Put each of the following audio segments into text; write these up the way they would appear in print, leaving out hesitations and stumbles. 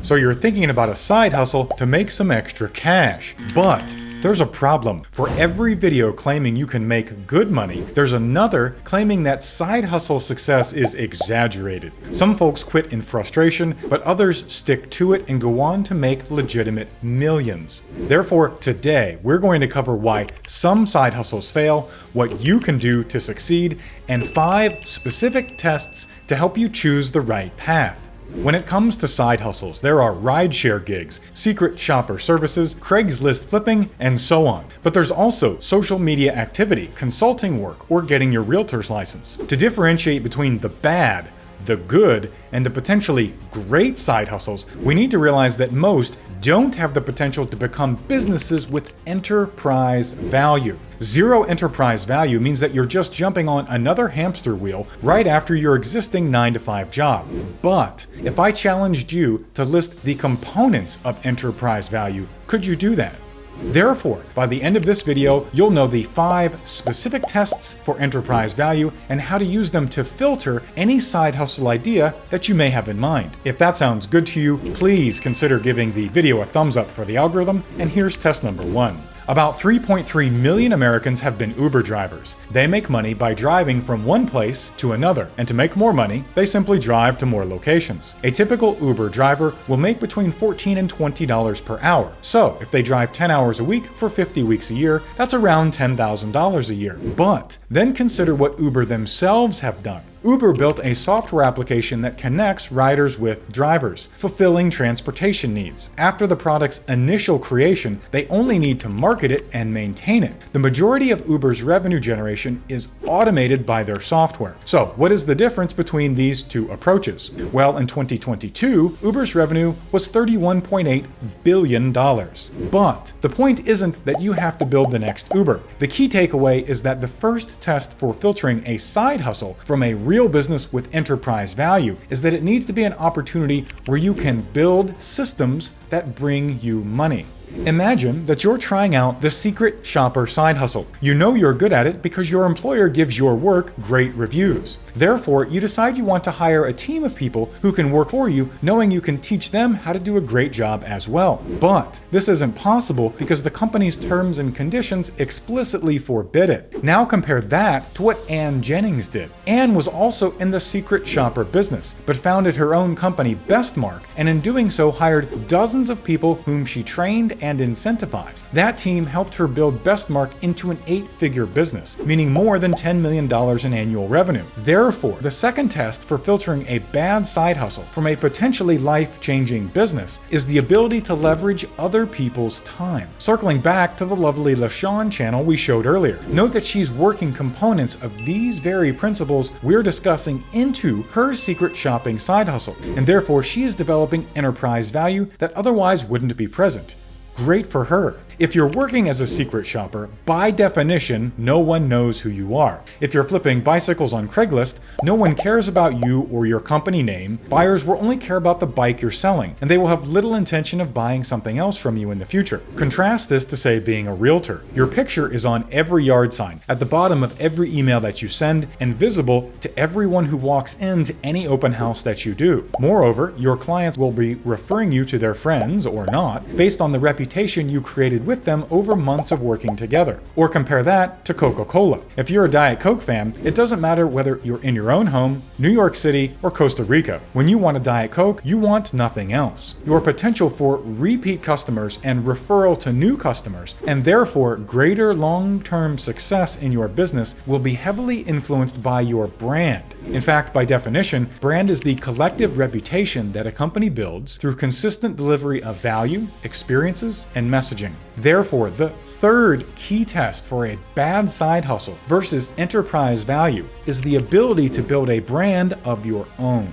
So you're thinking about a side hustle to make some extra cash. But there's a problem. For every video claiming you can make good money, there's another claiming that side hustle success is exaggerated. Some folks quit in frustration, but others stick to it and go on to make legitimate millions. Therefore, today we're going to cover why some side hustles fail, what you can do to succeed, and 5 specific tests to help you choose the right path. When it comes to side hustles, there are rideshare gigs, secret shopper services, Craigslist flipping, and so on. But there's also social media activity, consulting work, or getting your realtor's license. To differentiate between the bad, the good, and the potentially great side hustles, we need to realize that most don't have the potential to become businesses with enterprise value. Zero enterprise value means that you're just jumping on another hamster wheel right after your existing 9-to-5 job. But if I challenged you to list the components of enterprise value, could you do that? Therefore, by the end of this video, you'll know the 5 specific tests for enterprise value and how to use them to filter any side hustle idea that you may have in mind. If that sounds good to you, please consider giving the video a thumbs up for the algorithm, and here's test number 1. About 3.3 million Americans have been Uber drivers. They make money by driving from one place to another, and to make more money, they simply drive to more locations. A typical Uber driver will make between $14 and $20 per hour. So, if they drive 10 hours a week for 50 weeks a year, that's around $10,000 a year. But then consider what Uber themselves have done. Uber built a software application that connects riders with drivers, fulfilling transportation needs. After the product's initial creation, they only need to market it and maintain it. The majority of Uber's revenue generation is automated by their software. So, what is the difference between these two approaches? Well, in 2022, Uber's revenue was $31.8 billion. But the point isn't that you have to build the next Uber. The key takeaway is that the first test for filtering a side hustle from a real business with enterprise value is that it needs to be an opportunity where you can build systems that bring you money. Imagine that you're trying out the secret shopper side hustle. You know you're good at it because your employer gives your work great reviews. Therefore, you decide you want to hire a team of people who can work for you, knowing you can teach them how to do a great job as well. But this isn't possible because the company's terms and conditions explicitly forbid it. Now compare that to what Ann Jennings did. Ann was also in the secret shopper business, but founded her own company, Bestmark, and in doing so hired dozens of people whom she trained and incentivized. That team helped her build Bestmark into an 8-figure business, meaning more than $10 million in annual revenue. Therefore, the second test for filtering a bad side hustle from a potentially life-changing business is the ability to leverage other people's time. Circling back to the lovely LaShawn channel we showed earlier, note that she's working components of these very principles we're discussing into her secret shopping side hustle, and therefore she is developing enterprise value that otherwise wouldn't be present. Great for her. If you're working as a secret shopper, by definition, no one knows who you are. If you're flipping bicycles on Craigslist, no one cares about you or your company name. Buyers will only care about the bike you're selling, and they will have little intention of buying something else from you in the future. Contrast this to, say, being a realtor. Your picture is on every yard sign, at the bottom of every email that you send, and visible to everyone who walks into any open house that you do. Moreover, your clients will be referring you to their friends, or not, based on the reputation you created with them over months of working together. Or compare that to Coca-Cola. If you're a Diet Coke fan, it doesn't matter whether you're in your own home, New York City, or Costa Rica. When you want a Diet Coke, you want nothing else. Your potential for repeat customers and referral to new customers, and therefore greater long-term success in your business, will be heavily influenced by your brand. In fact, by definition, brand is the collective reputation that a company builds through consistent delivery of value, experiences, and messaging. Therefore, the third key test for a bad side hustle versus enterprise value is the ability to build a brand of your own.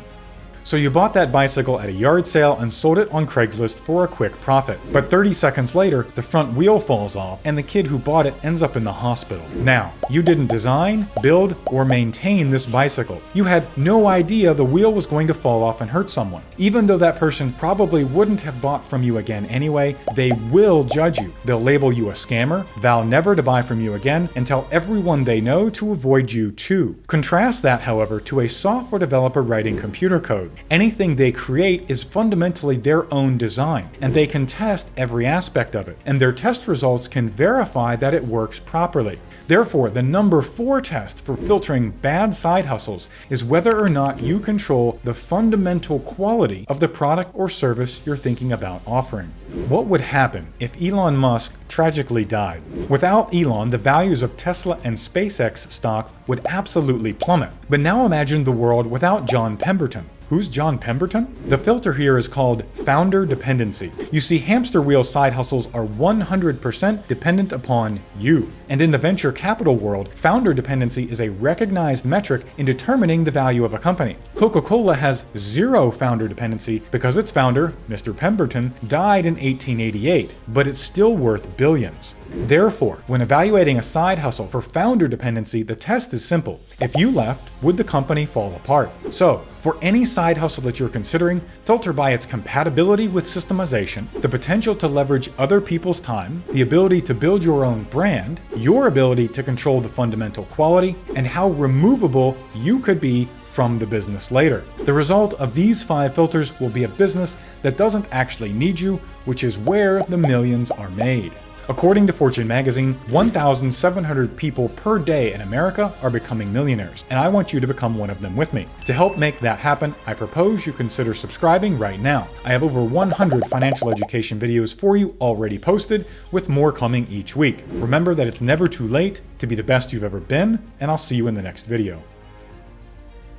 So you bought that bicycle at a yard sale and sold it on Craigslist for a quick profit. But 30 seconds later, the front wheel falls off and the kid who bought it ends up in the hospital. Now, you didn't design, build, or maintain this bicycle. You had no idea the wheel was going to fall off and hurt someone. Even though that person probably wouldn't have bought from you again anyway, they will judge you. They'll label you a scammer, vow never to buy from you again, and tell everyone they know to avoid you too. Contrast that, however, to a software developer writing computer code. Anything they create is fundamentally their own design, and they can test every aspect of it, and their test results can verify that it works properly. Therefore, the number 4 test for filtering bad side hustles is whether or not you control the fundamental quality of the product or service you're thinking about offering. What would happen if Elon Musk tragically died? Without Elon, the values of Tesla and SpaceX stock would absolutely plummet. But now imagine the world without John Pemberton. Who's John Pemberton? The filter here is called founder dependency. You see, hamster wheel side hustles are 100% dependent upon you. And in the venture capital world, founder dependency is a recognized metric in determining the value of a company. Coca-Cola has 0 founder dependency because its founder, Mr. Pemberton, died in 1888, but it's still worth billions. Therefore, when evaluating a side hustle for founder dependency, the test is simple. If you left, would the company fall apart? So, for any side hustle that you're considering, filter by its compatibility with systemization, the potential to leverage other people's time, the ability to build your own brand, your ability to control the fundamental quality, and how removable you could be from the business later. The result of these 5 filters will be a business that doesn't actually need you, which is where the millions are made. According to Fortune magazine, 1,700 people per day in America are becoming millionaires, and I want you to become one of them with me. To help make that happen, I propose you consider subscribing right now. I have over 100 financial education videos for you already posted, with more coming each week. Remember that it's never too late to be the best you've ever been, and I'll see you in the next video.